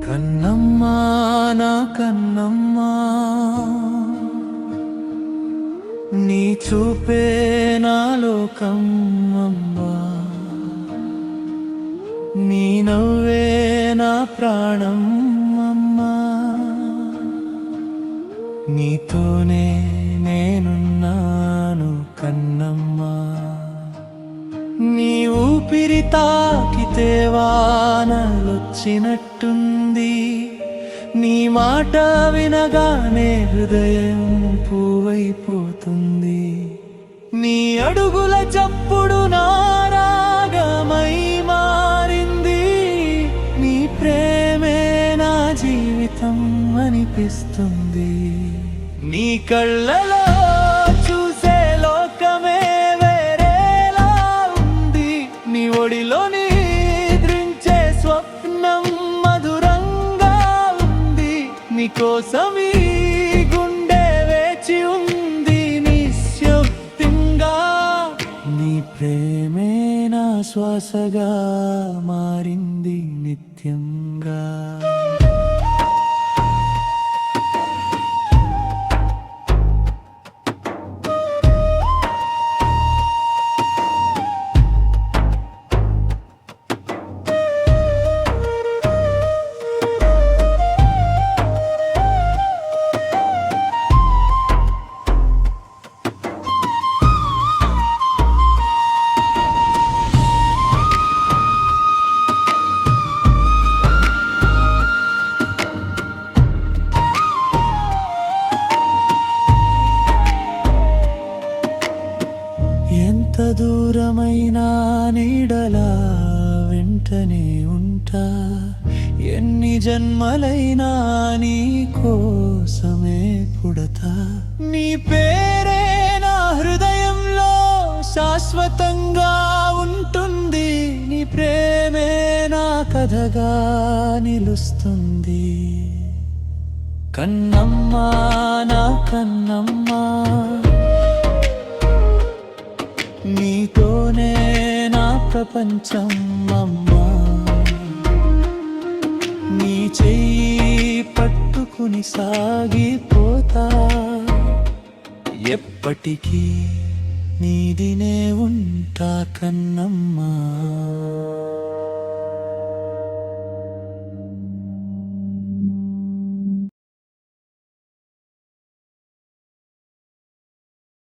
కన్నమ్మా నా కన్నమ్మా, నీ చూపే నా లోకం అమ్మా, నీ నవ్వే నా ప్రాణం అమ్మా, నీతోనే నేనున్నాను కన్నమ్మా. నీ ఊపిరి తాకితే వానలొచ్చినట్టుంది, నీ మాట వినగానే హృదయం పువ్వైపోతుంది. నీ అడుగుల చప్పుడు నా రాగమై మారింది, నీ ప్రేమే నా జీవితం అనిపిస్తుంది. నీ కళ్ళలో చూసే లోకమే వేరేలా ఉంది, నీ ఒడిలో నిద్రించే స్వప్నం మధురంగా ఉంది. నీకోసమీ గుండె వేచి ఉంది నిశ్శబ్దంగా, నీ ప్రేమే నా శ్వాసగా మారింది నిత్యంగా. ఎంత దూరమైనా నీడలా వెంటనే ఉంటా, ఎన్ని జన్మలైనా నీ కోసమే పుడతా. నీ పేరే నా హృదయంలో శాశ్వతంగా ఉంటుంది, నీ ప్రేమే నా కథగా నిలుస్తుంది. కన్నమ్మా నా కన్నమ్మా, నీతోనే నా ప్రపంచం అమ్మా, నీ చెయ్యి పట్టుకుని సాగిపోతా, ఎప్పటికీ నీదినే ఉంటా కన్నమ్మా.